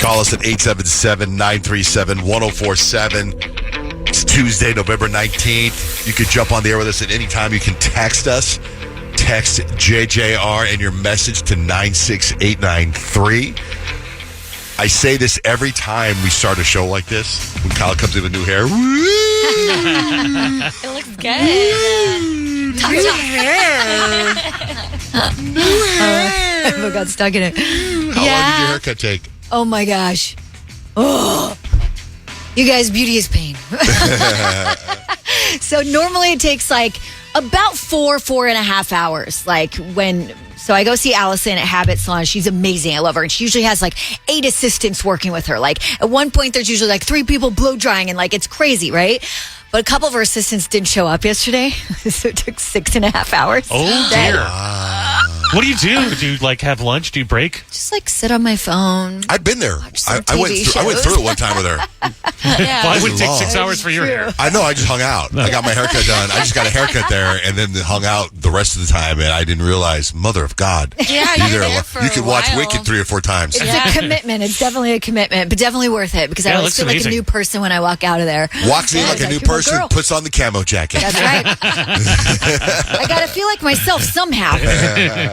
Call us at 877-937-1047. It's Tuesday, November 19th. You can jump on the air with us at any time. You can text us. Text JJR and your message to 96893. I say this every time we start a show like this. When Kyle comes in with new hair. It looks good. New hair. I got stuck in it. How long did your haircut take? Oh my gosh. Oh. You guys, beauty is pain. So normally it takes like about 4.5 hours. So I go see Allison at Habit Salon. She's amazing. I love her. And she usually has 8 assistants working with her. At one point, there's usually 3 people blow drying and it's crazy, right? But a couple of her assistants didn't show up yesterday. So it took 6.5 hours. Oh, dear. What do? Do you have lunch? Do you break? Just sit on my phone. I've been there. I went through it one time with her. Yeah. Why would it take 6 hours for your hair? I know. I just hung out. I got my haircut done. I just got a haircut there and then hung out the rest of the time. And I didn't realize, mother of God. Yeah, you could watch Wicked 3 or 4 times. It's a commitment. It's definitely a commitment, but definitely worth it because I always feel like a new person when I walk out of there. Walks in like a new person, puts on the camo jacket. That's right. I got to feel like myself somehow.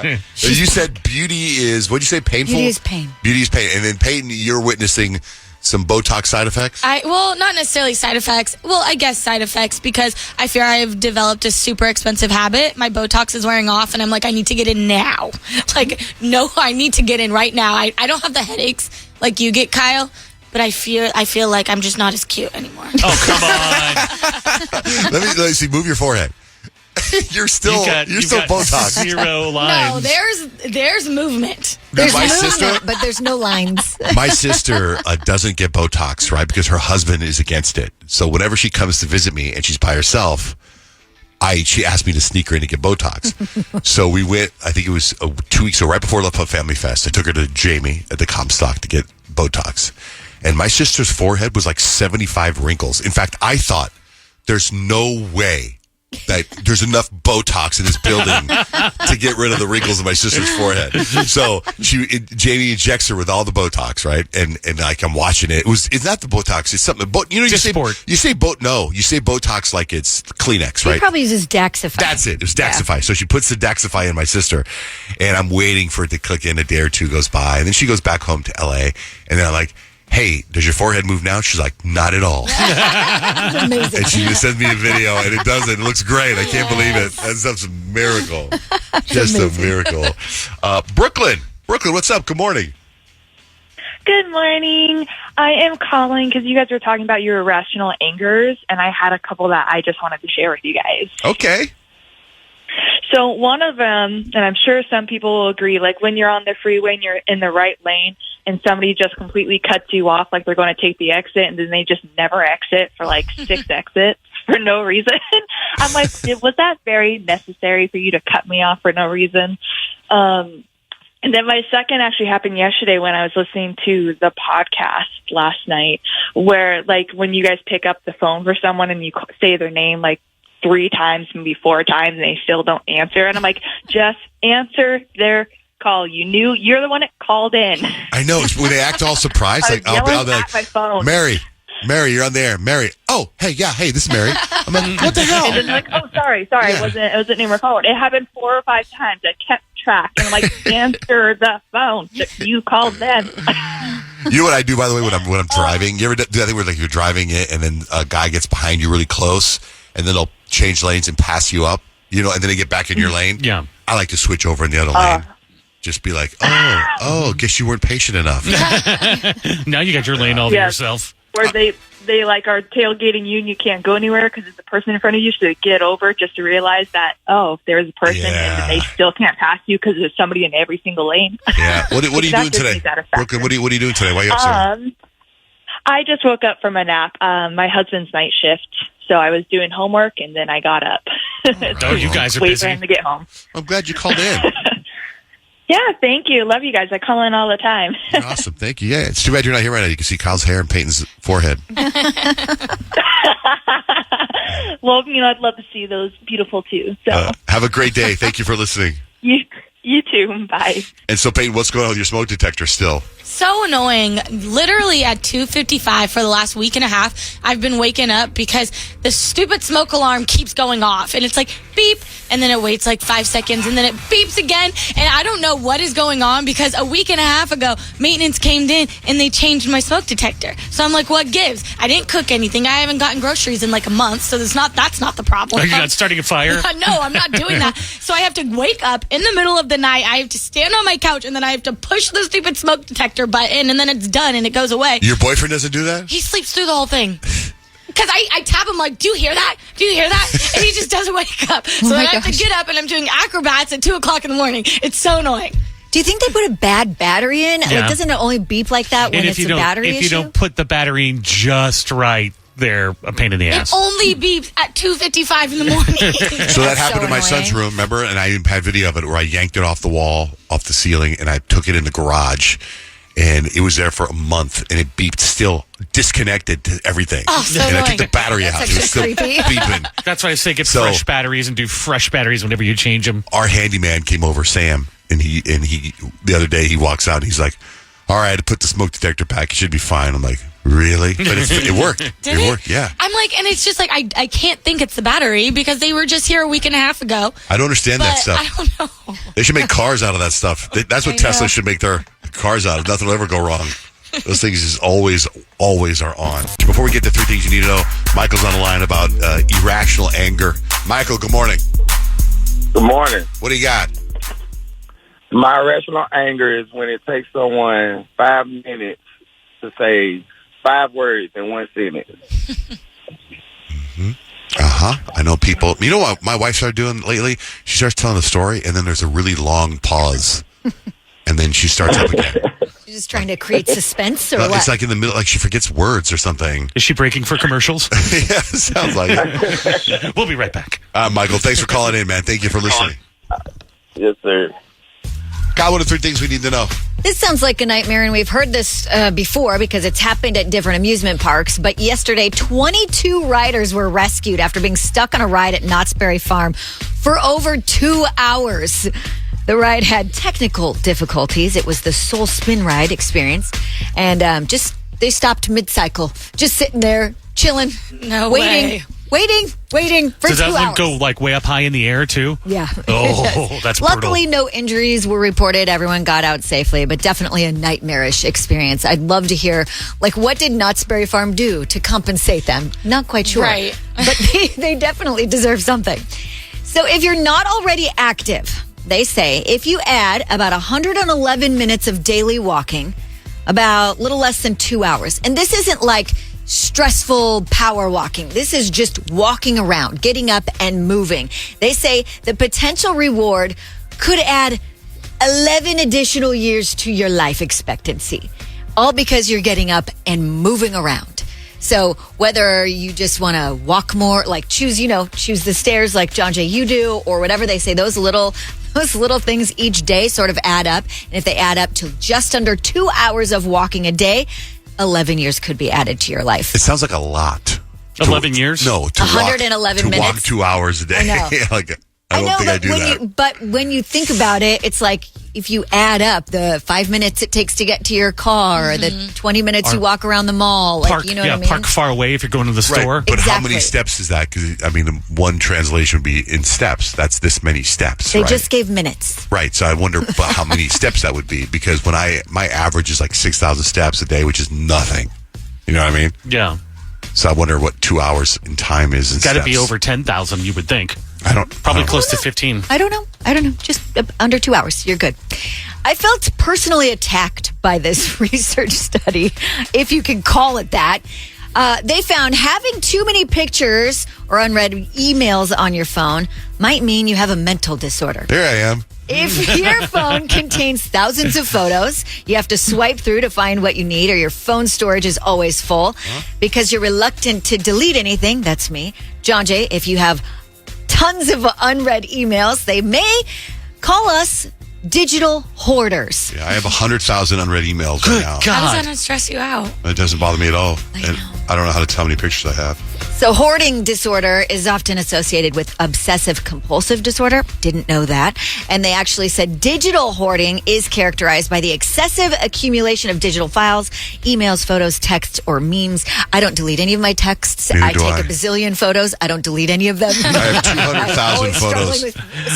You said beauty is, what'd you say, painful? Beauty is pain. Beauty is pain. And then, Peyton, you're witnessing some Botox side effects? Well, not necessarily side effects. Well, I guess side effects because I fear I've developed a super expensive habit. My Botox is wearing off, and I'm like, I need to get in now. No, I need to get in right now. I don't have the headaches like you get, Kyle. But I feel like I'm just not as cute anymore. Oh, come on. let me see. Move your forehead. You're still Botox. 0 lines. No, there's movement. There's my movement, sister, but there's no lines. My sister doesn't get Botox, right? Because her husband is against it. So whenever she comes to visit me and she's by herself, she asked me to sneak her in to get Botox. So we went, I think it was 2 weeks ago, right before Love Pub Family Fest. I took her to Jamie at the Comstock to get Botox. And my sister's forehead was 75 wrinkles. In fact, I thought there's no way that there's enough Botox in this building to get rid of the wrinkles in my sister's forehead. So Jamie injects her with all the Botox, right? And I'm watching it. It's not the Botox. It's something. You say Botox like it's Kleenex, right? He probably uses Daxify. That's it. It was Daxify. Yeah. So she puts the Daxify in my sister, and I'm waiting for it to click in. A day or two goes by, and then she goes back home to LA, and then I'm like, hey, does your forehead move now? She's like, not at all. Amazing. And she just sends me a video, and it does it. It looks great. I can't believe it. That stuff's a miracle. Just amazing. A miracle. Brooklyn, what's up? Good morning. Good morning. I am calling because you guys were talking about your irrational angers, and I had a couple that I just wanted to share with you guys. Okay. So one of them, and I'm sure some people will agree, when you're on the freeway and you're in the right lane and somebody just completely cuts you off like they're going to take the exit and then they just never exit for 6 exits for no reason. I'm like, was that very necessary for you to cut me off for no reason? And then my second actually happened yesterday when I was listening to the podcast last night where when you guys pick up the phone for someone and you say their name 3 times, maybe 4 times, and they still don't answer. And I'm like, just answer their call. You're the one that called in. I know. When they act all surprised, I'll be like, my phone. Mary, you're on there. Mary. Oh, hey, this is Mary. I'm like, what the hell? And then they're like, oh, sorry. Yeah. It wasn't even recorded. It happened 4 or 5 times. I kept track. And I'm like, answer the phone. You called them. You know what I do, by the way, when I'm driving? You ever do that thing where you're driving it and then a guy gets behind you really close and then they'll change lanes and pass you up, and then they get back in your lane? Yeah. I like to switch over in the other lane. Just be like, guess you weren't patient enough. Now you got your lane all to yourself. Where they are tailgating you and you can't go anywhere because it's the person in front of you, so get over just to realize that, there's a person and they still can't pass you because there's somebody in every single lane. Yeah. What are you doing today? Brooklyn, what are you doing today? Why are you up so? I just woke up from a nap. My husband's night shift. So I was doing homework, and then I got up. You guys are busy. Wait for him to get home. I'm glad you called in. Yeah, thank you. Love you guys. I call in all the time. You're awesome. Thank you. Yeah, it's too bad you're not here right now. You can see Kyle's hair and Peyton's forehead. Well, I'd love to see those beautiful, too. So have a great day. Thank you for listening. You too. Bye. And so, Peyton, what's going on with your smoke detector still? So annoying. Literally at 2:55 for the last week and a half, I've been waking up because the stupid smoke alarm keeps going off. And it's like, beep, and then it waits like 5 seconds, and then it beeps again. And I don't know what is going on because a week and a half ago, maintenance came in and they changed my smoke detector. So I'm like, what gives? I didn't cook anything. I haven't gotten groceries in like a month, so that's not the problem. Are you not starting a fire? No, I'm not doing that. So I have to wake up in the middle of the night. I have to stand on my couch, and then I have to push the stupid smoke detector button, and then it's done, and it goes away. Your boyfriend doesn't do that? He sleeps through the whole thing. Because I tap him like, do you hear that? Do you hear that? And he just doesn't wake up. So then I have to get up, and I'm doing acrobats at 2 o'clock in the morning. It's so annoying. Do you think they put a bad battery in? Yeah. Like, doesn't it only beep like that when it's a battery issue? If you don't put the battery in just right, they're a pain in the ass. It only beeps at 2:55 in the morning. So that happened so in my son's annoying. room, remember? And I even had video of it where I yanked it off the wall, off the ceiling, and I took it in the garage. And it was there for a month, and it beeped still disconnected to everything. Oh, so and I annoying. took the battery out. It was still creepy. beeping. That's why I say get So- fresh batteries and do fresh batteries whenever you change them. Our handyman came over, Sam, and he the other day he walks out and he's like, all right, I had to put the smoke detector back. It should be fine. I'm like, really? But it worked. Did It worked, yeah. I'm like, and it's just like, I can't think it's the battery because they were just here a week and a half ago. I don't understand that But stuff. I don't know. They should make cars out of that stuff. That's what I Tesla know. should make their cars out of. Nothing will ever go wrong. Those things just always are on. Before we get to 3 things you need to know, Michael's on the line about irrational anger. Michael, good morning. Good morning. What do you got? My irrational anger is when it takes someone 5 minutes to say 5 words in one sentence. I know people. You know what my wife started doing lately? She starts telling the story, and then there's a really long pause, and then she starts up again. You're just trying to create suspense or No, what? it's like in the middle, like she forgets words or something. Is she breaking for commercials? Yeah, sounds like it. We'll be right back. Michael, thanks for calling in, man. Thank you for listening. Yes, sir. God, what are 3 things we need to know? This sounds like a nightmare, and we've heard this before because it's happened at different amusement parks. But yesterday, 22 riders were rescued after being stuck on a ride at Knott's Berry Farm for over 2 hours. The ride had technical difficulties. It was the Soul Spin Ride experience. And they stopped mid-cycle, just sitting there, chilling, No waiting for Does 2 that hours. one go like way up high in the air too? Yeah. Oh, that's brutal. Luckily, no injuries were reported. Everyone got out safely, but definitely a nightmarish experience. I'd love to hear, like, what did Knott's Berry Farm do to compensate them? Not quite sure. Right. But they definitely deserve something. So if you're not already active, they say if you add about 111 minutes of daily walking, about little less than 2 hours, and this isn't like stressful power walking. This is just walking around, getting up and moving. They say the potential reward could add 11 additional years to your life expectancy, all because you're getting up and moving around. So whether you just want to walk more, like choose the stairs like John Jay you do, or whatever they say, those little things each day sort of add up. And if they add up to just under 2 hours of walking a day, 11 years could be added to your life. It sounds like a lot. 11 years? No, to 111 walk, to walk minutes. 2 hours a day. I know. Like, I don't think I do that. But when you think about it, it's like if you add up the 5 minutes it takes to get to your car, or the 20 minutes you walk around the mall, like, Park, you know what I mean? park far away if you're going to the store. Right, but how many Exactly. steps is that? Because, I mean, one translation would be in steps. That's this many steps, They right? just gave minutes. Right, so I wonder about how many steps that would be. Because when my average is like 6,000 steps a day, which is nothing. You know what I mean? Yeah. So I wonder what 2 hours in time is in Got to steps. be over 10,000, you would think. Probably I don't close to 15. I don't know. Just under 2 hours. You're good. I felt personally attacked by this research study, if you can call it that. They found having too many pictures or unread emails on your phone might mean you have a mental disorder. There I am. If your phone contains thousands of photos, you have to swipe through to find what you need, or your phone storage is always full because you're reluctant to delete anything. That's me. John Jay, if you have tons of unread emails, they may call us digital hoarders. Yeah, I have 100,000 unread emails right now. God. How does that not stress you out? It doesn't bother me at all. And I don't know how to tell how many pictures I have. So hoarding disorder is often associated with obsessive compulsive disorder. Didn't know that. And they actually said digital hoarding is characterized by the excessive accumulation of digital files, emails, photos, texts, or memes. I don't delete any of my texts. Neither I do take I. a bazillion photos. I don't delete any of them. I have 200,000 photos.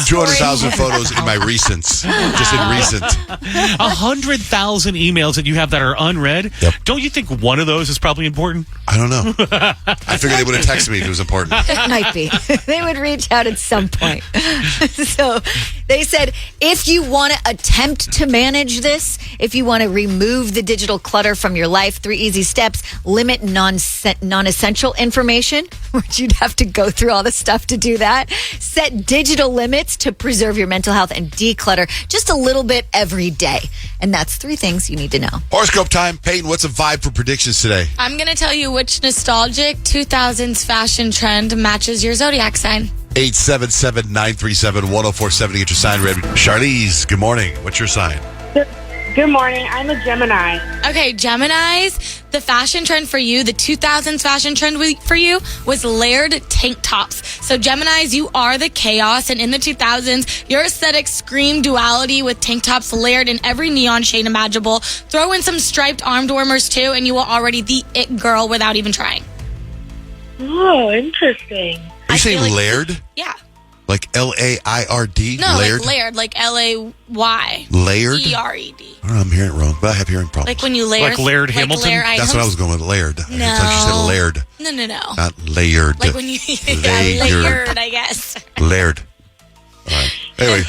200,000 photos in my recents. Just in recent. 100,000 emails that you have that are unread. Yep. Don't you think one of those is probably important? I don't know. I figured they would have texted me if it was important. It might be. They would reach out at some point. So they said if you want to attempt to manage this, if you want to remove the digital clutter from your life, 3 easy steps: limit non-essential information, which you'd have to go through all the stuff to do that. Set digital limits to preserve your mental health, and declutter just a little bit every day. And that's 3 things you need to know. Horoscope time. Peyton, what's a vibe for predictions today? I'm going to tell you which nostalgic 2000s fashion trend matches your Zodiac sign. 877-937-1047 to get your sign ready. Charlize, good morning. What's your sign? Good morning. I'm a Gemini. Okay, Geminis, the fashion trend for you, the 2000s fashion trend for you was layered tank tops. So Geminis, you are the chaos, and in the 2000s, your aesthetic screamed duality with tank tops layered in every neon shade imaginable. Throw in some striped arm warmers too, and you are already the it girl without even trying. Oh, interesting. Are you saying feel like- layered? Yeah. Like L-A-I-R-D? No, layered? like layered, like L-A-Y. Layered? E-R-E-D. I don't know, I'm hearing it wrong, but I have hearing problems. Like when you layer... Like Laird Hamilton? layer That's items. what I was going with, layered. I thought you said No. layered, No. not layered. Like when you... Layered. layered, I guess. Layered. All right. Anyway,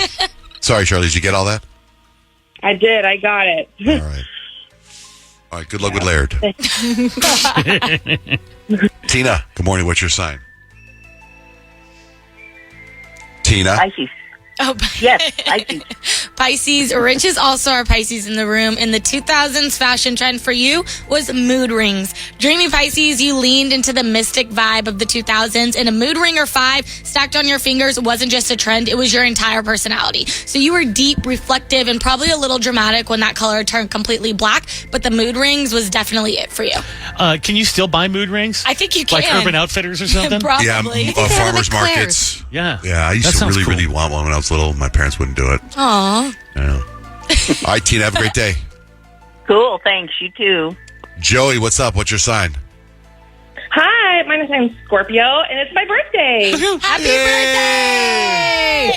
sorry, Charlie, did you get all that? I did. I got it. All right. All right, good luck with layered. Tina, good morning. What's your sign? Tina? Pisces. Oh, Yes, Pisces. Pisces. Rich is also our Pisces in the room. In the 2000s, fashion trend for you was mood rings. Dreamy Pisces, you leaned into the mystic vibe of the 2000s, and a mood ring or 5 stacked on your fingers wasn't just a trend, it was your entire personality. So you were deep, reflective, and probably a little dramatic when that color turned completely black, but the mood rings was definitely it for you. Can you still buy mood rings? I think you can. Like Urban Outfitters or something? Probably. Yeah, farmers like markets. Yeah. Yeah, I That used to sounds really, cool. really want one when I was little. My parents wouldn't do it. Aw. I know. All right, Tina, have a great day. Cool, thanks. You too. Joey, what's up? What's your sign? Hi, my name's Scorpio, and it's my birthday. Happy birthday!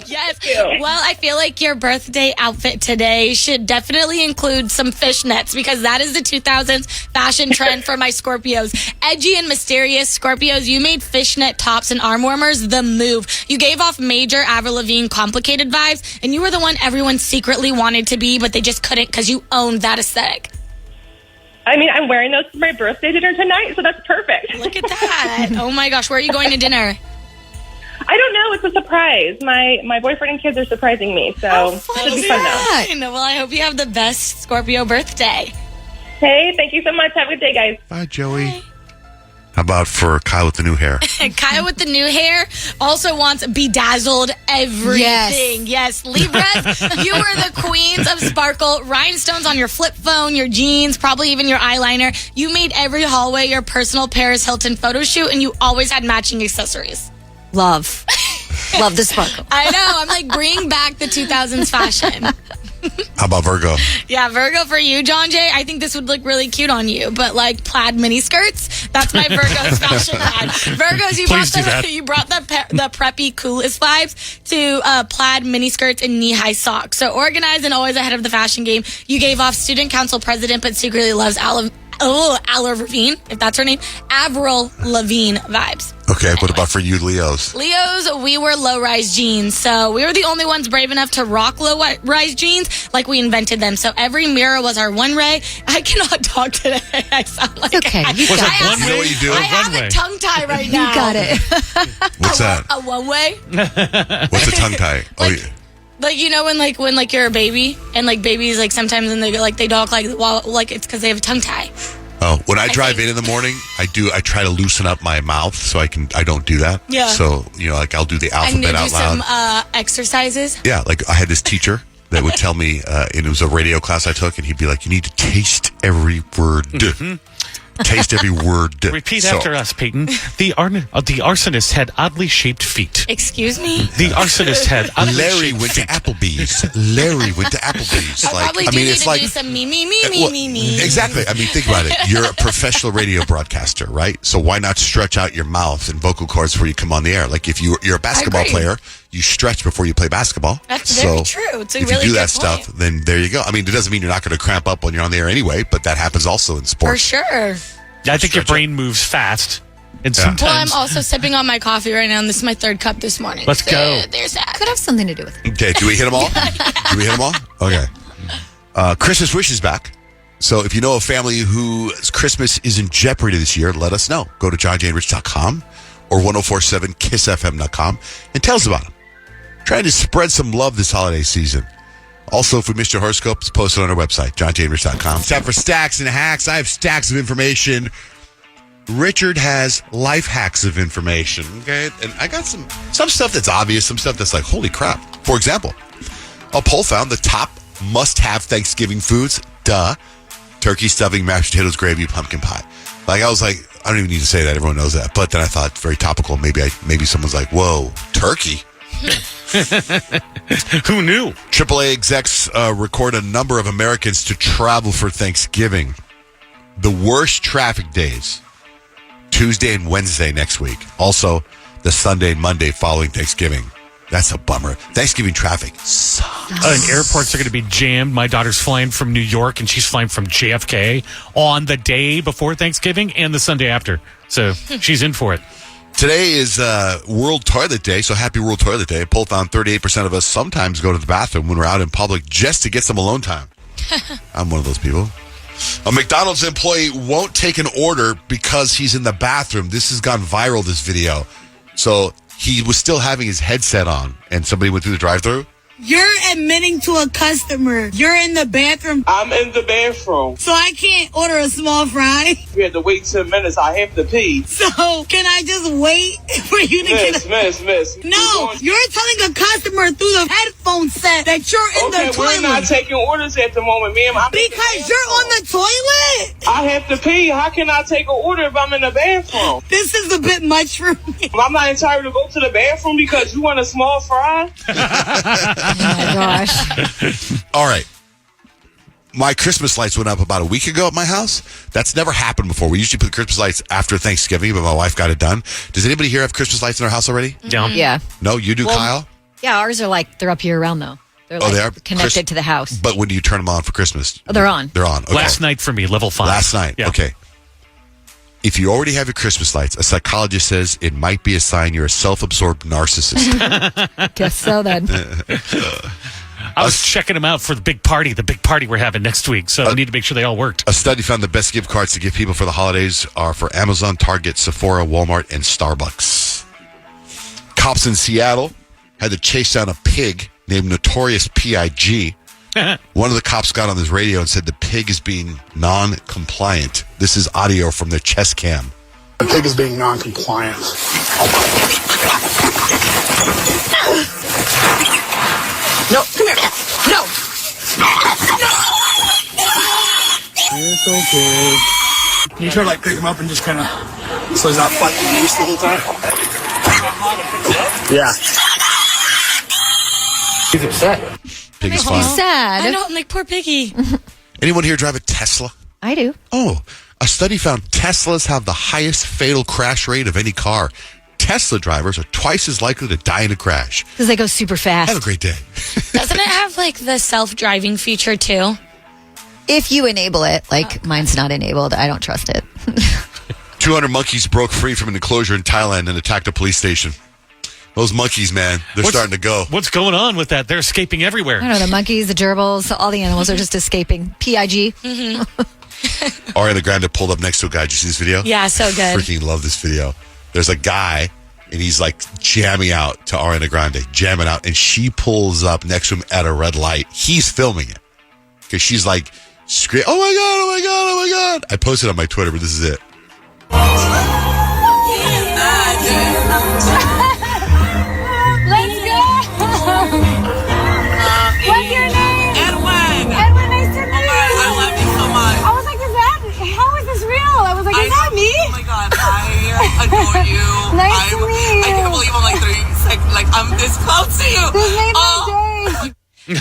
Yes. Well, I feel like your birthday outfit today should definitely include some fishnets because that is the 2000s fashion trend for my Scorpios. Edgy and mysterious Scorpios, you made fishnet tops and arm warmers the move. You gave off major Avril Lavigne complicated vibes, and you were the one everyone secretly wanted to be, but they just couldn't because you owned that aesthetic. I mean, I'm wearing those for my birthday dinner tonight, so that's perfect. Look at that. Oh my gosh, where are you going to dinner? I don't know. It's a surprise. My boyfriend and kids are surprising me, so it should be fun, though. Well, I hope you have the best Scorpio birthday. Hey, thank you so much. Have a good day, guys. Bye, Joey. How about for Kyle with the new hair? And Kyle with the new hair also wants bedazzled everything. Yes, Libras, you were the queens of sparkle. Rhinestones on your flip phone, your jeans, probably even your eyeliner. You made every hallway your personal Paris Hilton photo shoot, and you always had matching accessories. Love the sparkle. I know. I'm like, bring back the 2000s fashion. How about Virgo? Yeah, Virgo for you, John Jay. I think this would look really cute on you, but like plaid mini skirts. That's my Virgo's fashion line. Virgos, you brought the preppy coolest vibes to plaid mini skirts and knee-high socks. So organized and always ahead of the fashion game. You gave off student council president, but secretly loves Avril Lavigne, if that's her name. Avril Lavigne vibes. Okay, what about for you, Leos? Leos, we were low-rise jeans. So we were the only ones brave enough to rock low-rise jeans like we invented them. So every mirror was our one-way. I cannot talk today. I sound like Okay, you Was got it it. one You know way what you do? I have Runway. a tongue tie right now. You got it. What's that? A one-way? What's a tongue tie? Oh, Like- yeah. Like, you know, when you're a baby and like babies, like sometimes when they talk like, well, like it's because they have a tongue tie. Oh, when I drive in the morning, I try to loosen up my mouth so I don't do that. Yeah. So, like I'll do the I need to alphabet do out loud. some exercises. Yeah, like I had this teacher that would tell me, and it was a radio class I took, and he'd be like, you need to taste every word. Taste every word. Repeat after us, Peyton. The arsonist had oddly shaped feet. Excuse me? The arsonist had oddly Larry shaped went to feet. Applebee's. Larry went to Applebee's. I probably do need to do some me. Exactly. I mean, think about it. You're a professional radio broadcaster, right? So why not stretch out your mouth and vocal cords before you come on the air? Like if you're a basketball agree. player, you stretch before you play basketball. That's very true. It's a if really you do good that stuff, point. then there you go. I mean, it doesn't mean you're not going to cramp up when you're on the air anyway, but that happens also in For sports. sure. I think your brain moves fast. And sometimes... Well, I'm also sipping on my coffee right now, and this is my third cup this morning. Let's go. There's that. Could have something to do with it. Okay, do we hit them all? Do we hit them all? Okay. Christmas wish is back. So if you know a family whose Christmas is in jeopardy this year, let us know. Go to johnjaneRich.com or 1047kissfm.com and tell us about them. Trying to spread some love this holiday season. Also, if we missed your horoscope, it's posted on our website, johnjaneRich.com. It's time for Stacks and Hacks. I have stacks of information. Richard has life hacks of information. Okay, and I got some stuff that's obvious, some stuff that's like, holy crap. For example, a poll found the top must-have Thanksgiving foods. Duh. Turkey, stuffing, mashed potatoes, gravy, pumpkin pie. Like, I was like, I don't even need to say that. Everyone knows that. But then I thought, very topical. Maybe someone's like, whoa, turkey? Who knew? AAA execs record a number of Americans to travel for Thanksgiving. The worst traffic days, Tuesday and Wednesday next week. Also, the Sunday and Monday following Thanksgiving. That's a bummer. Thanksgiving traffic sucks. And airports are going to be jammed. My daughter's flying from New York, and she's flying from JFK on the day before Thanksgiving and the Sunday after. So she's in for it. Today is World Toilet Day, so happy World Toilet Day. A poll found 38% of us sometimes go to the bathroom when we're out in public just to get some alone time. I'm one of those people. A McDonald's employee won't take an order because he's in the bathroom. This has gone viral, this video. So he was still having his headset on, and somebody went through the drive-thru. You're admitting to a customer you're in the bathroom. I'm in the bathroom. So I can't order a small fry. We had to wait 10 minutes. I have to pee. So can I just wait for you to Miss. No, you're telling a customer through the headphone set that you're in the toilet. We're not taking orders at the moment, ma'am. Because you're on the toilet. I have to pee. How can I take an order if I'm in the bathroom? This is a bit much for me. I'm not entitled to go to the bathroom because you want a small fry? Oh my gosh. All right. My Christmas lights went up about a week ago at my house. That's never happened before. We usually put Christmas lights after Thanksgiving, but my wife got it done. Does anybody here have Christmas lights in their house already? Yeah. No, you do, Well, Kyle? Yeah, ours are like, they're up year round though. They're like they are? connected to the house. But when do you turn them on for Christmas? Oh, they're on. They're on. Okay. Last night for me, level 5. Last night. Yeah. Okay. If you already have your Christmas lights, a psychologist says it might be a sign you're a self-absorbed narcissist. Guess so then. I was checking them out for the big party we're having next week. So I need to make sure they all worked. A study found the best gift cards to give people for the holidays are for Amazon, Target, Sephora, Walmart, and Starbucks. Cops in Seattle had to chase down a pig named Notorious P.I.G. One of the cops got on his radio and said the pig is being non-compliant. This is audio from their chest cam. The pig is being non-compliant. No, come here. No. It's okay. Can you try to pick him up and just kind of so he's not fighting loose the whole time? Yeah. He's upset. Pig is He's fine. sad. I know, I'm like, poor piggy. Anyone here drive a Tesla? I do. Oh, a study found Teslas have the highest fatal crash rate of any car. Tesla drivers are twice as likely to die in a crash. Because they go super fast. Have a great day. Doesn't it have like the self-driving feature too? If you enable it, mine's not enabled, I don't trust it. 200 monkeys broke free from an enclosure in Thailand and attacked a police station. Those monkeys, man, they're starting to go. What's going on with that? They're escaping everywhere. I don't know, the monkeys, the gerbils, all the animals are just escaping. PIG. Ariana Grande pulled up next to a guy. Did you see this video? Yeah, so good. Freaking love this video. There's a guy, and he's jamming out to Ariana Grande, jamming out, and she pulls up next to him at a red light. He's filming it because she's screaming, oh my God, oh my God, oh my God. I posted on my Twitter, but this is it. Let's go! What's your name? Edwin. Edwin, nice to meet you. I love you so much. I was like, how is this real? I was like, I'm this close to you. This made my day.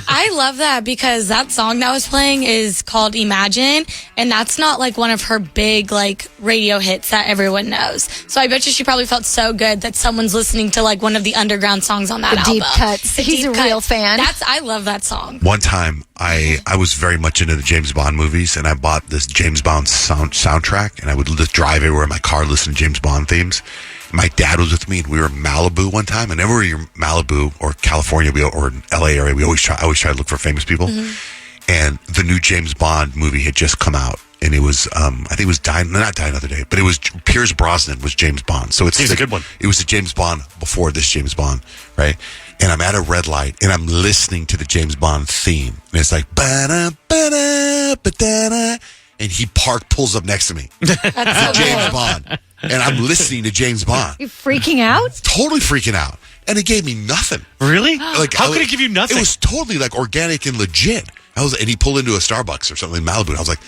I love that because that song that was playing is called Imagine, and that's not like one of her big like radio hits that everyone knows. So I bet you she probably felt so good that someone's listening to like one of the underground songs on that album. Deep cuts. He's a real fan. I love that song. One time, I was very much into the James Bond movies, and I bought this James Bond soundtrack, and I would just drive everywhere in my car listening to James Bond themes. My dad was with me, and we were in Malibu one time. And whenever you're in Malibu or California or in LA area, I always try to look for famous people. Mm-hmm. And the new James Bond movie had just come out, and it was I think it was not Die Another Day, but it was Pierce Brosnan was James Bond. So it's a good one. It was the James Bond before this James Bond, right? And I'm at a red light, and I'm listening to the James Bond theme, and it's like ba-da, ba-da, ba-da, and he pulls up next to me. That's James Bond. And I'm listening to James Bond. You freaking out? Totally freaking out. And it gave me nothing. Really? Like, how could it give you nothing? It was totally like organic and legit. And he pulled into a Starbucks or something in Malibu. And I was like,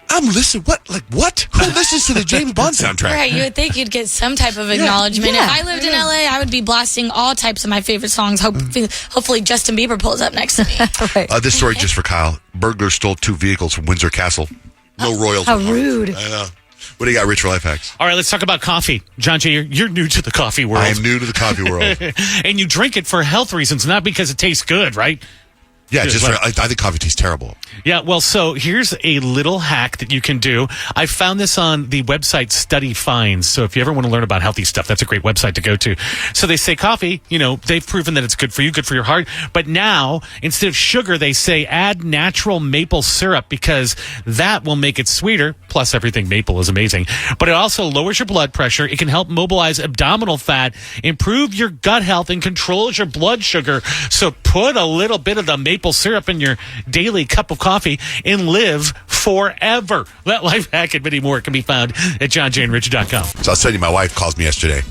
I'm listening. What? Like, what? Who listens to the James Bond soundtrack? Right. You would think you'd get some type of acknowledgement. Yeah. If I lived in LA, I would be blasting all types of my favorite songs. Hopefully Justin Bieber pulls up next to me. Right. This story just for Kyle. Burglars stole 2 vehicles from Windsor Castle. No royals. How rude. I know. What do you got, Rich, for life hacks? All right, let's talk about coffee. John J., you're new to the coffee world. I am new to the coffee world. And you drink it for health reasons, not because it tastes good, right? Yeah, I think coffee tastes terrible. Yeah, well, so here's a little hack that you can do. I found this on the website Study Finds. So if you ever want to learn about healthy stuff, that's a great website to go to. So they say coffee, they've proven that it's good for you, good for your heart. But now, instead of sugar, they say add natural maple syrup because that will make it sweeter. Plus, everything maple is amazing. But it also lowers your blood pressure. It can help mobilize abdominal fat, improve your gut health, and controls your blood sugar. So put a little bit of the maple syrup in your daily cup of coffee and live forever. That life hack and many more can be found at johnjandrich.com. So I'll tell you, my wife calls me yesterday.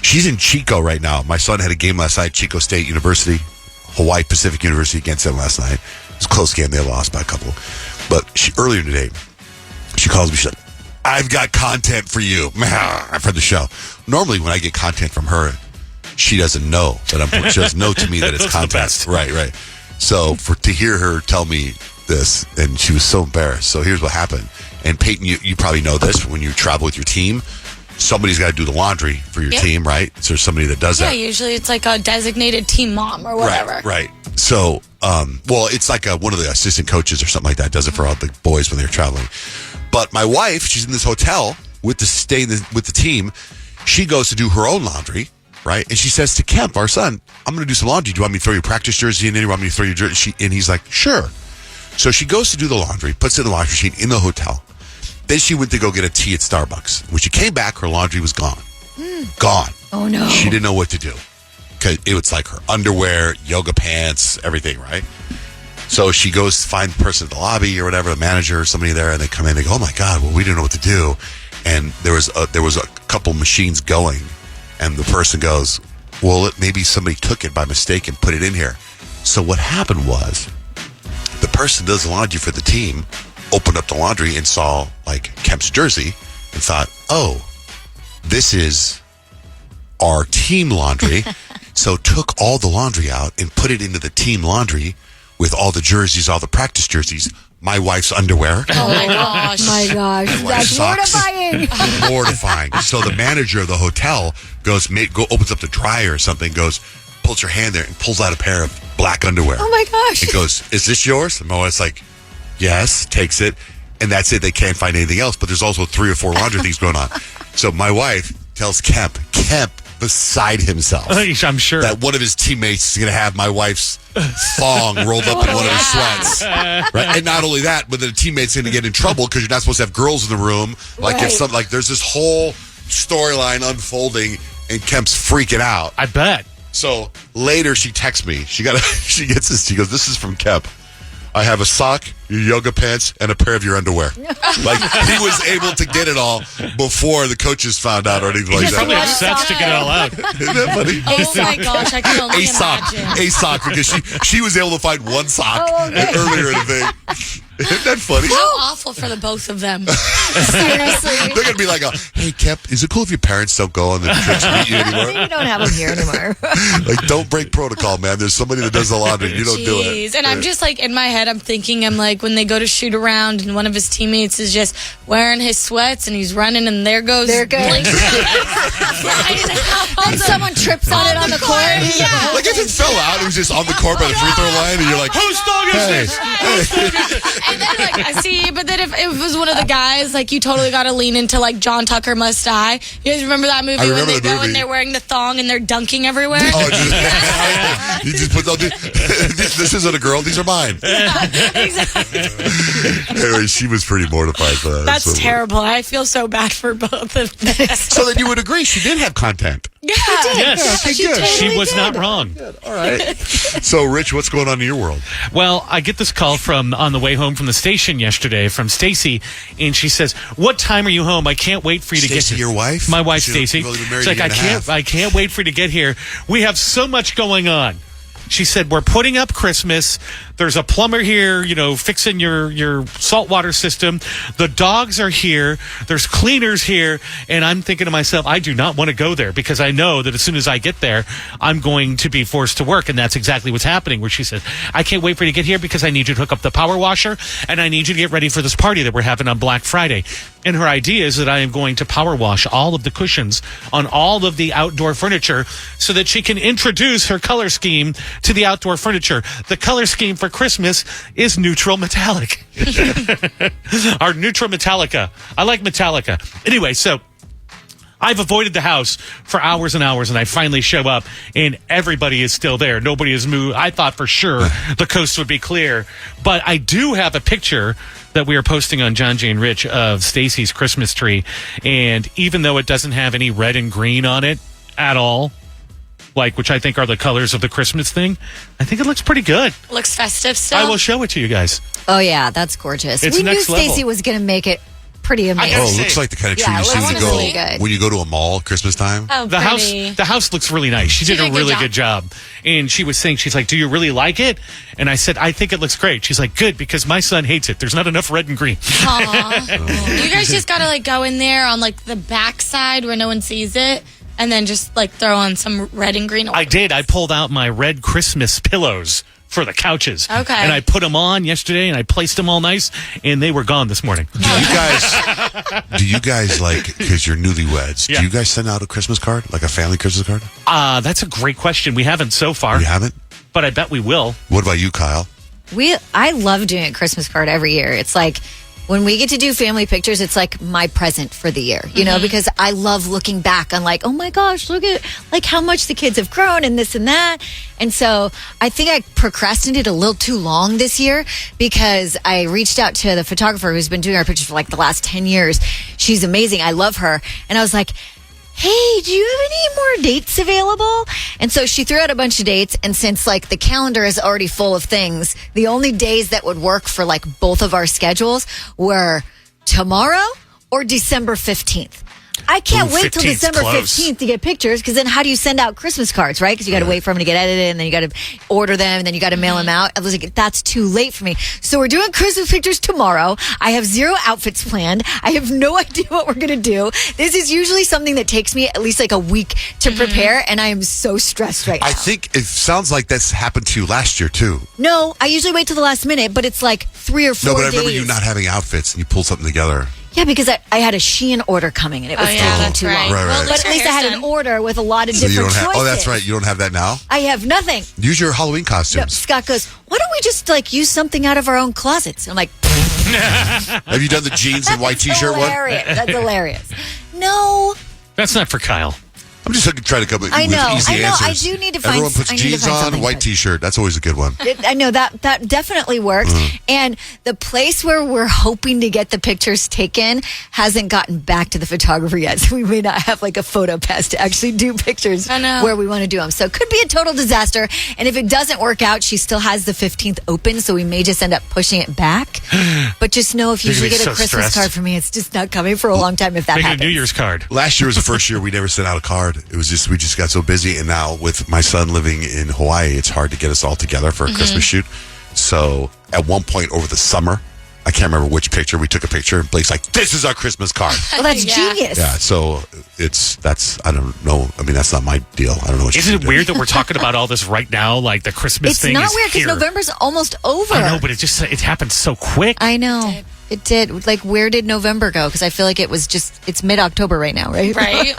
She's in Chico right now. My son had a game last night, Chico State University, Hawaii Pacific University against them last night. It was a close game. They lost by a couple. But earlier today, she calls me. She's like, I've got content for you. I've heard the show. Normally, when I get content from her, she doesn't know that she doesn't know to me that it's content. Right. So to hear her tell me this, and she was so embarrassed. So here's what happened. And Peyton, you probably know this. When you travel with your team, somebody's got to do the laundry for your team, right? So there's somebody that does that. Yeah, usually it's like a designated team mom or whatever. Right. So, it's like one of the assistant coaches or something like that does it for all the boys when they're traveling. But my wife, she's in this hotel with the team. She goes to do her own laundry. Right. And she says to Kemp, our son, I'm going to do some laundry. Do you want me to throw your practice jersey in there? Do you want me to throw your jersey? And he's like, sure. So she goes to do the laundry, puts it in the laundry machine in the hotel. Then she went to go get a tea at Starbucks. When she came back, her laundry was gone. Gone. Oh, no. She didn't know what to do. Because it was like her underwear, yoga pants, everything, right? So she goes to find the person at the lobby or whatever, the manager or somebody there, and they come in and they go, oh, my God, well, we didn't know what to do. And there was a couple machines going. And the person goes, well, maybe somebody took it by mistake and put it in here. So what happened was the person does the laundry for the team, opened up the laundry and saw like Kemp's jersey and thought, oh, this is our team laundry. So took all the laundry out and put it into the team laundry with all the jerseys, all the practice jerseys. My wife's underwear. Oh, my gosh. My gosh. That's mortifying. Mortifying. So the manager of the hotel opens up the dryer or something, pulls her hand there and pulls out a pair of black underwear. Oh, my gosh. And goes, is this yours? And my wife's like, yes, takes it. And that's it. They can't find anything else. But there's also 3 or 4 laundry things going on. So my wife tells Kemp, beside himself, I'm sure, that one of his teammates is going to have my wife's thong rolled up in one of her sweats. Right? And not only that, but the teammate's going to get in trouble because you're not supposed to have girls in the room. Like if there's this whole storyline unfolding and Kemp's freaking out. I bet. So later she texts me. She gets this. She goes, this is from Kemp. I have a sock your yoga pants, and a pair of your underwear. Like, he was able to get it all before the coaches found out or anything like He's that. probably obsessed to get it all out. Isn't that funny? Oh my gosh, I can only A sock, because she was able to find one sock earlier in the thing. Isn't that funny? How awful for the both of them. Seriously. They're going to be like, hey, Kep, is it cool if your parents don't go on the trips to meet you anymore? You don't have them here anymore. Like, don't break protocol, man. There's somebody that does the laundry. You don't do it. And I'm just like, in my head, I'm like, when they go to shoot around and one of his teammates is just wearing his sweats and he's running and there goes. And someone trips on it on the court. Yeah. Like, if it fell out, it was just on the court by the free throw line, and you're like, Whose dog is this? And then, like, I see, but then if it was one of the guys, like, you totally got to lean into, like, John Tucker Must Die. You guys remember that movie when they go and they're wearing the thong and they're dunking everywhere? Oh, you just put this isn't a girl, these are mine. Yeah, exactly. Anyway, she was pretty mortified for that. That's terrible. I feel so bad for both of them. So then you would agree she did have content. Yeah. Yes. Okay, good. She was not wrong. All right. So, Rich, what's going on in your world? Well, I get this call from on the way home from the station yesterday from Stacy, and she says, "What time are you home? I can't wait for you to get Stacey, here." your wife? My wife, Stacy. You've only been married She's like, a year and a half. I can't wait for you to get here. We have so much going on. She said, we're putting up Christmas. There's a plumber here, fixing your saltwater system. The dogs are here. There's cleaners here. And I'm thinking to myself, I do not want to go there because I know that as soon as I get there, I'm going to be forced to work. And that's exactly what's happening, where she said, I can't wait for you to get here because I need you to hook up the power washer and I need you to get ready for this party that we're having on Black Friday. And her idea is that I am going to power wash all of the cushions on all of the outdoor furniture so that she can introduce her color scheme to the outdoor furniture. The color scheme for Christmas is neutral metallic. Our neutral Metallica. I like Metallica. Anyway, so I've avoided the house for hours and hours, and I finally show up, and everybody is still there. Nobody has moved. I thought for sure the coast would be clear. But I do have a picture that we are posting on John, Jane, Rich of Stacy's Christmas tree. And even though it doesn't have any red and green on it at all, which I think are the colors of the Christmas thing, I think it looks pretty good. Looks festive still. I will show it to you guys. Oh, yeah, that's gorgeous. It's we knew next level. Stacy was going to make it pretty amazing. Oh, it looks like the kind of tree Yeah, you it see looks really good. when you go to a mall Christmas time. Oh, The house looks really nice. She did a really good job. And she was saying, she's like, do you really like it? And I said, I think it looks great. She's like, good, because my son hates it. There's not enough red and green. Aw. You guys just gotta go in there on the back side where no one sees it, and then just throw on some red and green. I did. I pulled out my red Christmas pillows for the couches. Okay. And I put them on yesterday, and I placed them all nice, and they were gone this morning. Do you guys because you're newlyweds, do you guys send out a Christmas card, like a family Christmas card? That's a great question. We haven't so far. You haven't? But I bet we will. What about you, Kyle? I love doing a Christmas card every year. It's like when we get to do family pictures, it's like my present for the year, because I love looking back on oh my gosh, look at how much the kids have grown and this and that. And so I think I procrastinated a little too long this year because I reached out to the photographer who's been doing our pictures for the last 10 years. She's amazing. I love her. And I was like, hey, do you have any more dates available? And so she threw out a bunch of dates. And since the calendar is already full of things, the only days that would work for both of our schedules were tomorrow or December 15th. I can't wait till 15th's December close. 15th to get pictures, because then how do you send out Christmas cards, right? Because you got to wait for them to get edited, and then you got to order them, and then you got to mail them out. I was like, that's too late for me. So we're doing Christmas pictures tomorrow. I have 0 outfits planned. I have no idea what we're going to do. This is usually something that takes me at least a week to prepare, and I am so stressed right now. I think it sounds like that's happened to you last year, too. No, I usually wait till the last minute, but it's 3 or 4 No, but I days. remember you not having outfits, and you pulled something together. Yeah, because I had a Shein order coming, and it was taking too long. Right. Well, but at least I had an order with a lot of different you don't have, choices. oh, that's right. You don't have that now? I have nothing. Use your Halloween No, costumes. Scott goes, why don't we just use something out of our own closets? I'm like, Have you done the jeans and white t-shirt one? hilarious. That's hilarious. No. That's not for Kyle. I'm just trying to come with I know. easy answers. I do need to find. Everyone puts I need to jeans find on, something white good. T-shirt. That's always a good one. I know that definitely works. And the place where we're hoping to get the pictures taken hasn't gotten back to the photographer yet. So we may not have like a photo pass to actually do pictures where we want to do them. So it could be a total disaster. And if it doesn't work out, she still has the 15th open. So we may just end up pushing it back. But just know if you You're gonna usually be get so a Christmas stressed. card from me, it's just not coming for a long time if that Make it a happens. New Year's card. Last year was the first year we never sent out a card. It was just we just got so busy, and now with my son living in Hawaii, it's hard to get us all together for a Christmas shoot. So at one point over the summer, I can't remember which picture, we took a picture, and Blake's like, "This is our Christmas card." Well, that's genius. Yeah, so that's I don't know. I mean, that's not my deal. I don't know what. Isn't it weird that we're talking about all this right now? Like the Christmas It's thing not is weird because here. November's almost over. I know, but it happened so quick. I know. It did. Like, where did November go? Because I feel like it's mid-October right now, right? Right.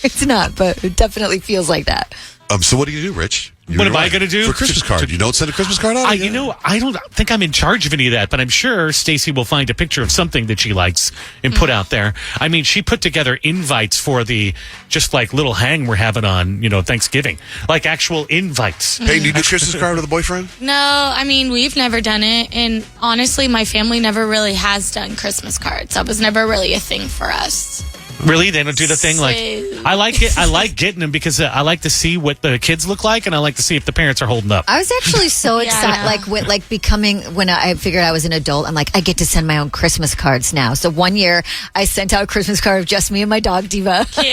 It's not, but it definitely feels like that. So what do you do, Rich? What am I going to do? For a Christmas card. You don't send a Christmas card out? I don't think I'm in charge of any of that, but I'm sure Stacy will find a picture of something that she likes and put out there. I mean, she put together invites for the just like little hang we're having on, Thanksgiving, like actual invites. Hey, do you do Christmas card with a boyfriend? No, I mean, we've never done it. And honestly, my family never really has done Christmas cards. That was never really a thing for us. Really? They don't do the thing like I like it. I like getting them because I like to see what the kids look like, and I like to see if the parents are holding up. I was actually so Yeah, excited, I know. like becoming when I figured I was an adult. I'm like, I get to send my own Christmas cards now. So one year I sent out a Christmas card of just me and my dog Diva. Cute.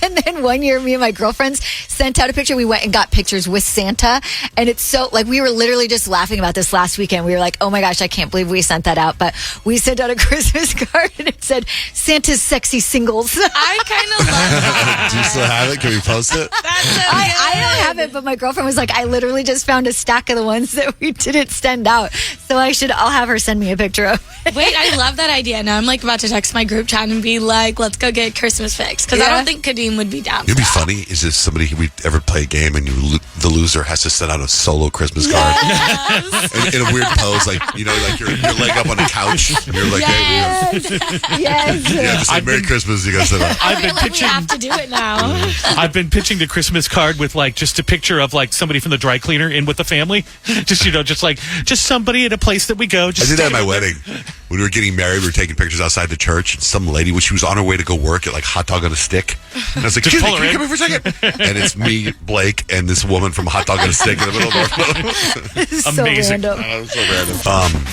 And then one year, me and my girlfriends sent out a picture. We went and got pictures with Santa, and it's so like we were literally just laughing about this last weekend. We were like, oh my gosh, I can't believe we sent that out. But we sent out a Christmas card, and it said Santa's sexy singles. I kind of love that. Do you still have it? Can we post it? That's so I don't have it, but my girlfriend was like, I literally just found a stack of the ones that we didn't send out. So I'll have her send me a picture of it. Wait, I love that idea. Now I'm like about to text my group chat and be like, let's go get Christmas fix. Because I Yeah. don't think Kadeem would be down. It'd be funny is if somebody we ever play a game and the loser has to send out a solo Christmas card in a weird pose, like like your leg up on the couch, and you're like, hey, Yes. you have to say Merry Christmas. You gotta send out. I've been We pitching. have to do it now. I've been pitching the Christmas card with like just a picture of like somebody from the dry cleaner in with the family, just somebody at a place that we go. I did that at my wedding. When we were getting married, we were taking pictures outside the church, and some lady, when she was on her way to go work at like Hot Dog on a Stick, and I was like, Just "Excuse me, pull can her you come here for a second?" And it's me, Blake, and this woman from Hot Dog on a Stick in the middle of our So Amazing. random. so random.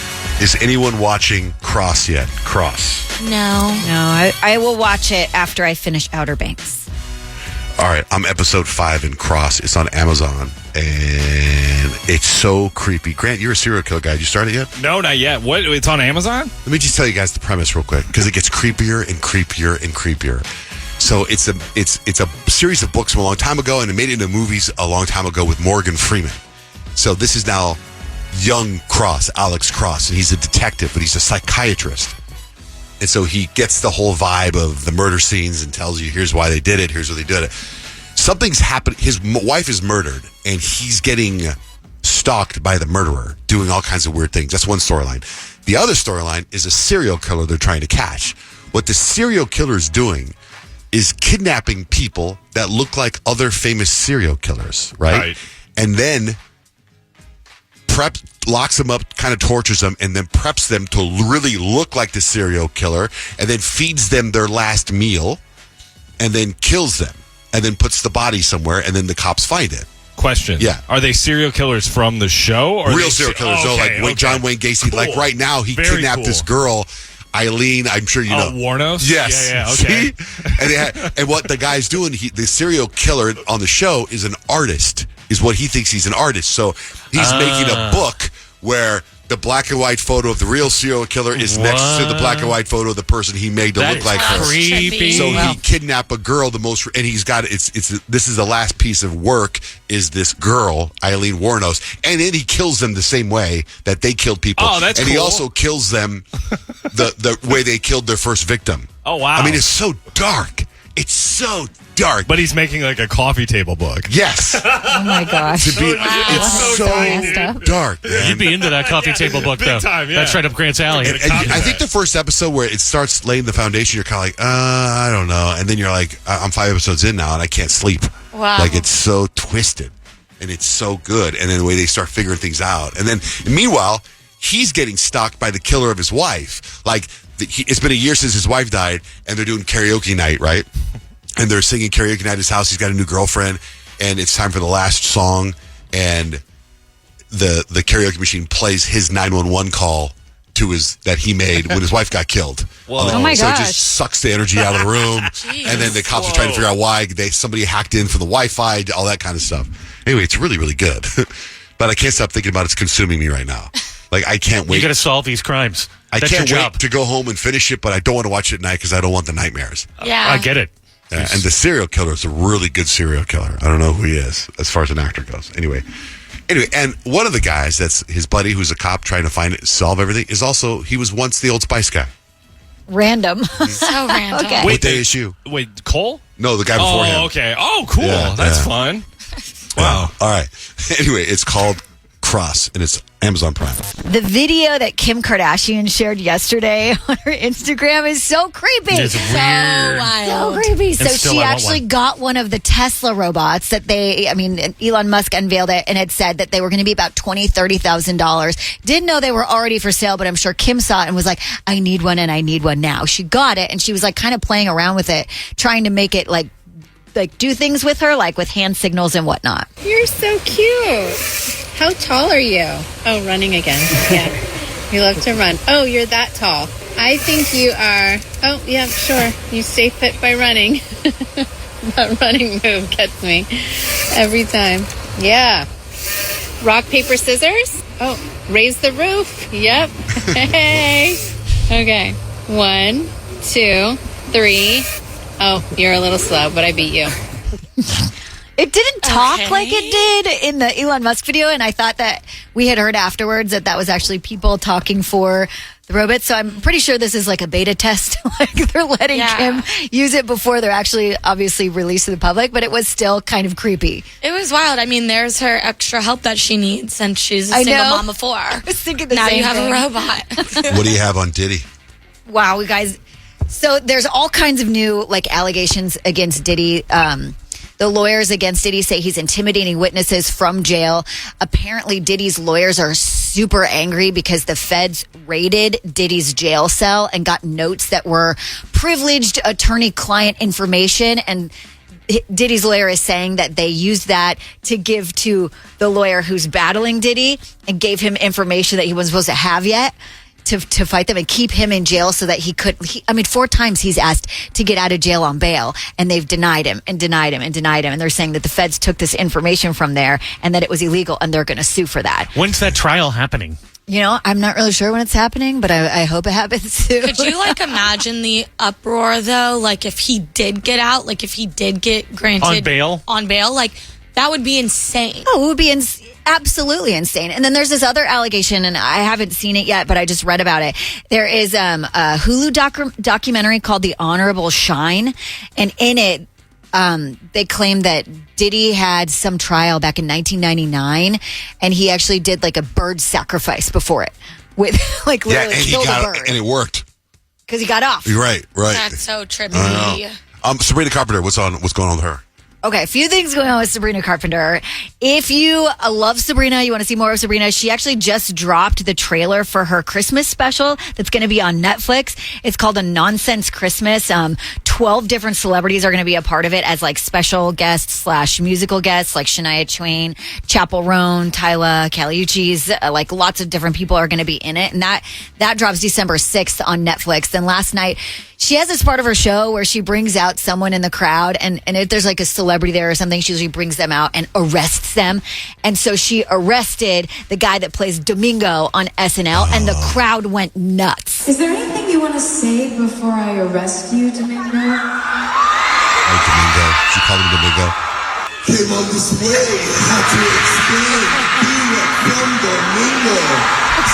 Is anyone watching Cross yet? Cross. No. No, I will watch it after I finish Outer Banks. All right, I'm episode 5 in Cross. It's on Amazon, and it's so creepy. Grant, you're a serial killer guy. Did you start it yet? No, not yet. What? It's on Amazon? Let me just tell you guys the premise real quick, because it gets creepier and creepier and creepier. So it's a series of books from a long time ago, and it made it into movies a long time ago with Morgan Freeman. So this is now young Cross, Alex Cross, and he's a detective, but he's a psychiatrist. And so he gets the whole vibe of the murder scenes and tells you, here's why they did it, here's what they did it. Something's happened. His wife is murdered, and he's getting stalked by the murderer, doing all kinds of weird things. That's one storyline. The other storyline is a serial killer they're trying to catch. What the serial killer is doing is kidnapping people that look like other famous serial killers, right? And then locks them up, kind of tortures them, and then preps them to really look like the serial killer, and then feeds them their last meal, and then kills them, and then puts the body somewhere, and then the cops find it. Question. Yeah. Are they serial killers from the show? Or Real serial killers, like John Wayne Gacy. Cool. Like right now, he Very kidnapped this girl, Eileen. I'm sure you know. Warnos? Yes. Yeah, okay. See? And what the guy's doing, the serial killer on the show is an artist, is what he thinks he's an artist. So he's making a book where the black and white photo of the real serial killer is next to the black and white photo of the person he made to look like her. Creepy. So he kidnapped a girl, and he's got this is the last piece of work is this girl, Eileen Warnos, and then he kills them the same way that they killed people. Oh, that's and he cool. also kills them the way they killed their first victim. Oh, wow. I mean, it's so dark. It's so dark. But he's making like a coffee table book. Yes. Oh my gosh. It's so dark. Man. You'd be into that coffee table book, though. Time, yeah. That's right up Grant's alley. And I think the first episode where it starts laying the foundation, you're kind of like, I don't know. And then you're like, I'm 5 episodes in now and I can't sleep. Wow. Like, it's so twisted and it's so good. And then the way they start figuring things out. And then, meanwhile, he's getting stalked by the killer of his wife. Like, it's been a year since his wife died and they're doing karaoke night, right? And they're singing karaoke night at his house. He's got a new girlfriend and it's time for the last song. And the karaoke machine plays his 911 call that he made when his wife got killed. Whoa. Oh my so gosh. it just sucks the energy out of the room. And then the cops are trying to figure out why somebody hacked in for the Wi-Fi, all that kind of stuff. Anyway, it's really, really good. But I can't stop thinking about it's consuming me right now. Like, I can't wait. You got to solve these crimes. I That's can't your wait job. to go home and finish it, but I don't want to watch it at night because I don't want the nightmares. Yeah. I get it. Yeah, and the serial killer is a really good serial killer. I don't know who he is as far as an actor goes. Anyway, and one of the guys that's his buddy who's a cop trying to solve everything is also, he was once the Old Spice guy. Random. So random. Okay. What day is you? Wait, Cole? No, the guy before him. Oh, okay. Oh, cool. Yeah, That's yeah. fun. Wow. All right. Anyway, it's called Cross, and it's Amazon Prime. The video that Kim Kardashian shared yesterday on her Instagram is so creepy. It's So weird. wild. So creepy. So still she I want actually one. got one of the Tesla robots that Elon Musk unveiled it, and it said that they were going to be about $20,000, $30,000. Didn't know they were already for sale, but I'm sure Kim saw it and was like, I need one and I need one now. She got it and she was like kind of playing around with it, trying to make it like do things with her, like with hand signals and whatnot. You're so cute. How tall are you? Oh, running again. Yeah. You love to run. Oh, you're that tall. I think you are. Oh, yeah, sure. You stay fit by running. That running move gets me every time. Yeah. Rock, paper, scissors. Oh, raise the roof. Yep. Hey. Okay. 1, 2, 3. Oh, you're a little slow, but I beat you. It didn't talk like it did in the Elon Musk video, and I thought that we had heard afterwards that was actually people talking for the robot. So I'm pretty sure this is like a beta test. Like they're letting Kim use it before they're actually obviously released to the public, but it was still kind of creepy. It was wild. I mean, there's her extra help that she needs since she's a single mom of 4. I was thinking the now same you have thing. a robot. What do you have on Diddy? Wow, you guys. So there's all kinds of new allegations against Diddy. The lawyers against Diddy say he's intimidating witnesses from jail. Apparently, Diddy's lawyers are super angry because the feds raided Diddy's jail cell and got notes that were privileged attorney-client information. And Diddy's lawyer is saying that they used that to give to the lawyer who's battling Diddy and gave him information that he wasn't supposed to have yet. To fight them and keep him in jail so that he could. 4 times he's asked to get out of jail on bail, and they've denied him and denied him and denied him. And they're saying that the feds took this information from there and that it was illegal, and they're going to sue for that. When's that trial happening? You know, I'm not really sure when it's happening, but I hope it happens soon. Could you imagine the uproar though? Like if he did get out, like if he did get granted on bail, like that would be insane. Oh, it would be absolutely insane. And then there's this other allegation, and I haven't seen it yet, but I just read about it. There is a Hulu documentary called The Honorable Shine, and in it, they claim that Diddy had some trial back in 1999, and he actually did like a bird sacrifice before it, with like literally killed a bird, and it worked because he got off. You're right. That's so trippy. Sabrina Carpenter, what's going on with her? Okay, a few things going on with Sabrina Carpenter. If you love Sabrina, you want to see more of Sabrina, she actually just dropped the trailer for her Christmas special that's going to be on Netflix. It's called A Nonsense Christmas. 12 different celebrities are going to be a part of it as like special guests / musical guests, like Shania Twain, Chappell Roan, Tyla, Caliucci's, like lots of different people are going to be in it. And that drops December 6th on Netflix. Then last night, she has this part of her show where she brings out someone in the crowd, and if there's like a celebrity there or something, she usually brings them out and arrests them. And so she arrested the guy that plays Domingo on SNL, and the crowd went nuts. Is there anything you want to say before I arrest you, Domingo? Hey, Domingo. She called him Domingo. Came on this way, how to explain, being from Domingo.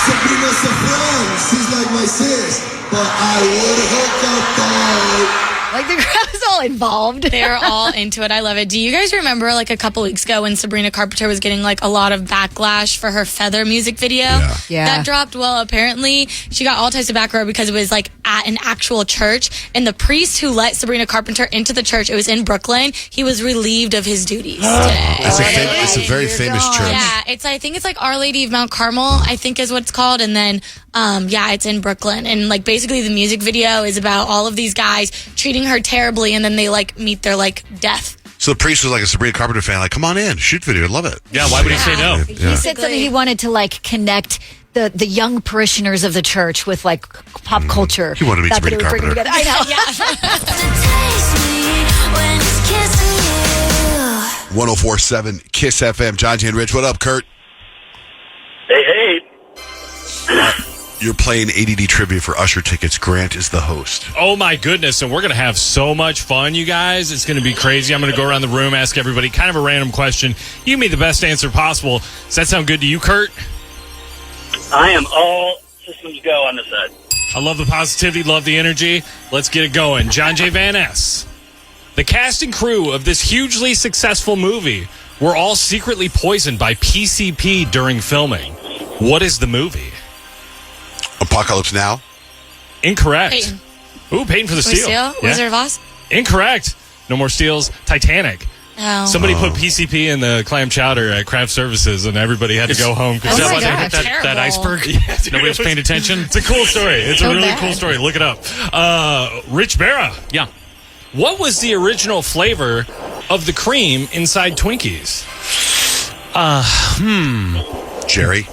Sabrina's a friend, she's like my sis, but I would hook up though. Like the crowd is all in involved. They're all into it. I love it. Do you guys remember like a couple weeks ago when Sabrina Carpenter was getting like a lot of backlash for her Feather music video? Yeah. That dropped. Well, apparently she got all types of backlash because it was like at an actual church, and the priest who let Sabrina Carpenter into the church, it was in Brooklyn, he was relieved of his duties today. It's a very famous church. Yeah, I think it's like Our Lady of Mount Carmel, I think is what it's called. And then, it's in Brooklyn. And like basically the music video is about all of these guys treating her terribly, and then they like meet their like death. So the priest was like a Sabrina Carpenter fan, like, come on in, shoot video, I'd love it. Yeah, why would he say no? He said something he wanted to like connect the young parishioners of the church with like pop culture. He wanted to meet That's what Sabrina he was bringing Carpenter. together. I know. 104.7 Kiss FM. John J. and Rich, what up, Kurt? Hey. You're playing ADD trivia for Usher tickets. Grant is the host. Oh my goodness, and we're going to have so much fun, you guys. It's going to be crazy. I'm going to go around the room, ask everybody kind of a random question. You give me the best answer possible. Does that sound good to you, Kurt? I am all systems go on this side. I love the positivity, love the energy. Let's get it going. John J. Van Ness. The cast and crew of this hugely successful movie were all secretly poisoned by PCP during filming. What is the movie? Apocalypse Now? Incorrect. Peyton. Ooh, Peyton for the steal. Wizard of Oz? Incorrect. No more steals. Titanic. Oh. Somebody put PCP in the clam chowder at Craft Services, and everybody had to go home. Oh my gosh. That iceberg? Yeah, dude, Nobody was paying attention? It's a cool story. It's a really cool story. Look it up. Rich Barra. Yeah. What was the original flavor of the cream inside Twinkies? Jerry?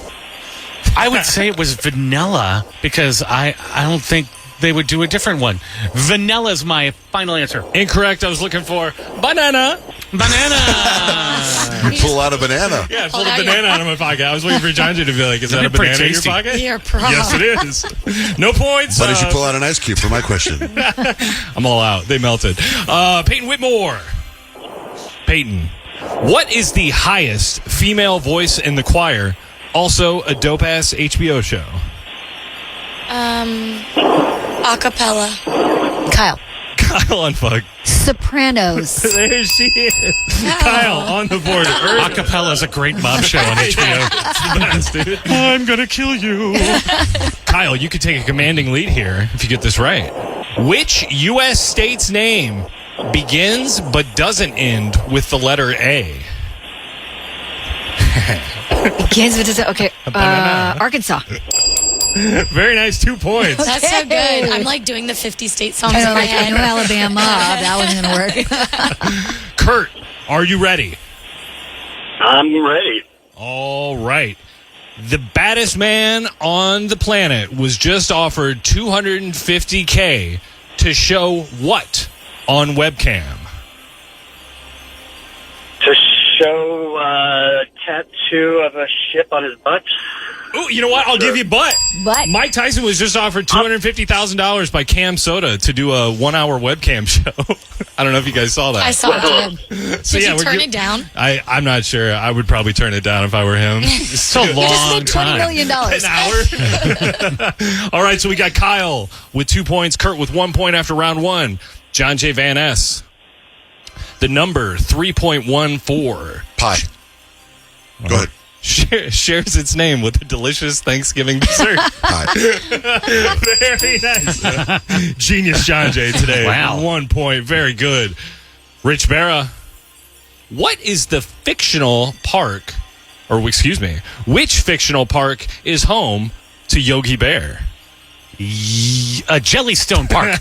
I would say it was vanilla because I don't think they would do a different one. Vanilla is my final answer. Incorrect. I was looking for banana. Banana. You pull out a banana. Yeah, I pulled a banana out of my pocket. I was waiting for John J to be like, is that a Pretty banana in your tasty. pocket? You're pro. Yes, it is. No points. Why did you pull out an ice cube for my question? I'm all out. They melted. Peyton Whitmore. Peyton, what is the highest female voice in the choir? Also a dope-ass HBO show. Acapella. Kyle. Kyle on Fug. Sopranos. There she is. Kyle on the board. Acapella is a great mob show on HBO. It's the best, dude. I'm gonna kill you. Kyle, you could take a commanding lead here if you get this right. Which U.S. state's name begins but doesn't end with the letter A? Okay. Arkansas. Very nice. 2 points. That's so good. I'm like doing the 50 state songs I in know, my like, I head. know Alabama. That wasn't going to work. Kurt, are you ready? I'm ready. All right. The baddest man on the planet was just offered $250K to show what on webcam? To show a tattoo of a ship on his butt. Oh, you know what? I'll give you butt. But Mike Tyson was just offered $250,000 by Cam Soda to do a 1-hour webcam show. I don't know if you guys saw that. I saw it. So, Did yeah, you turn it down? I'm not sure. I would probably turn it down if I were him. It's a you just long made $20 time. million. An hour. All right, so we got Kyle with 2 points, Kurt with 1 point after round one, John J. Van Ness. The number 3.14. Pie. Go ahead. Shares its name with a delicious Thanksgiving dessert. Very nice. Genius John J today. Wow. 1 point. Very good. Rich Barra, what is the fictional park, or excuse me, which fictional park is home to Yogi Bear? A Jellystone Park.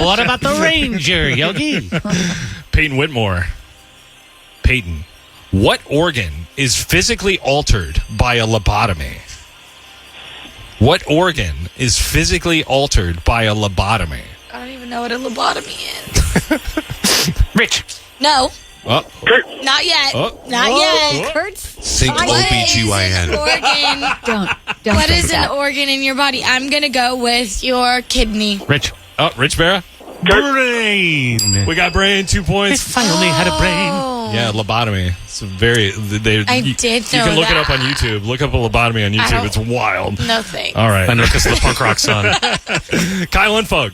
What about the Ranger, Yogi? Peyton Whitmore. Peyton, what organ is physically altered by a lobotomy? What organ is physically altered by a lobotomy? I don't even know what a lobotomy is. Rich. No. Oh. Not yet. Oh. Not yet. Kurt's Think What is an OBGYN. organ? don't What think is that. an organ in your body? I'm going to go with your kidney. Rich. Oh, Rich Barra? Brain. We got brain, 2 points. If I only had a brain. Oh. Yeah, lobotomy. It's a very. I did You know can look it that. up on YouTube. Look up a lobotomy on YouTube. don't- It's wild. No thanks. All right. I know because of the punk rock song. Kyle and Fug.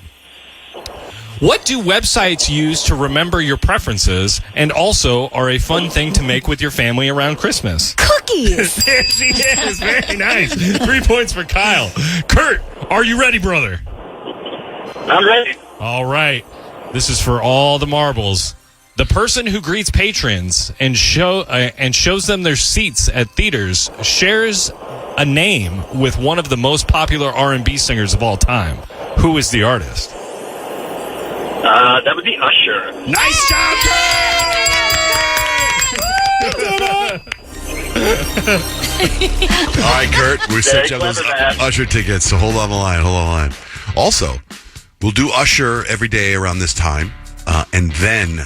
What do websites use to remember your preferences and also are a fun thing to make with your family around Christmas? Cookies. There she is. Very nice. 3 points for Kyle. Kurt, are you ready, brother? I'm ready. All right. This is for all the marbles. The person who greets patrons and shows them their seats at theaters shares a name with one of the most popular R&B singers of all time. Who is the artist? That would be Usher. Nice job, All right, Kurt, we sent you those Usher tickets, so hold on the line. Also, we'll do Usher every day around this time. And then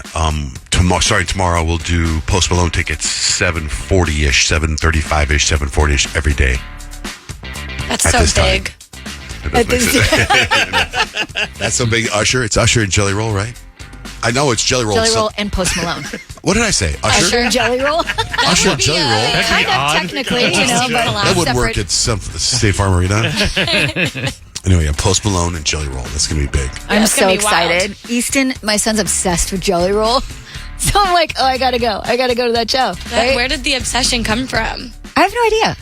tomorrow we'll do Post Malone tickets 7:40-ish, 7:35-ish, 7:40-ish every day. That's so big. That's so big. Usher. It's Usher and Jelly Roll, right? I know it's Jelly Roll. Jelly Roll and Post Malone. What did I say? Usher and Jelly Roll. Usher and Jelly Roll. Kind of technically, but that would work at some State Farm Arena. Anyway, yeah, Post Malone and Jelly Roll. That's going to be big. I'm so excited. Wild. Easton, my son's obsessed with Jelly Roll. So I'm like, I got to go. I got to go to that show. Right? Where did the obsession come from? I have no idea.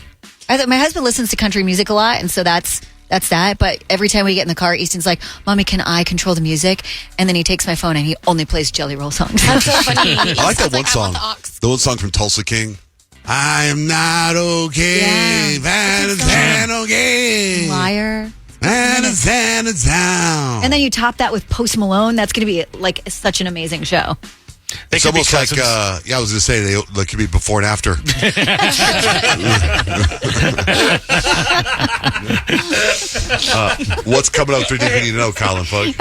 My husband listens to country music a lot, and so that's that. But every time we get in the car, Easton's like, Mommy, can I control the music? And then he takes my phone and he only plays Jelly Roll songs. That's so funny. I like that one song. The one song from Tulsa King. I am not okay. Okay. Liar. And then you top that with Post Malone. That's going to be like such an amazing show. It's almost like, I was going to say, they could be before and after. What's coming up 3D? You know, Colin Fug.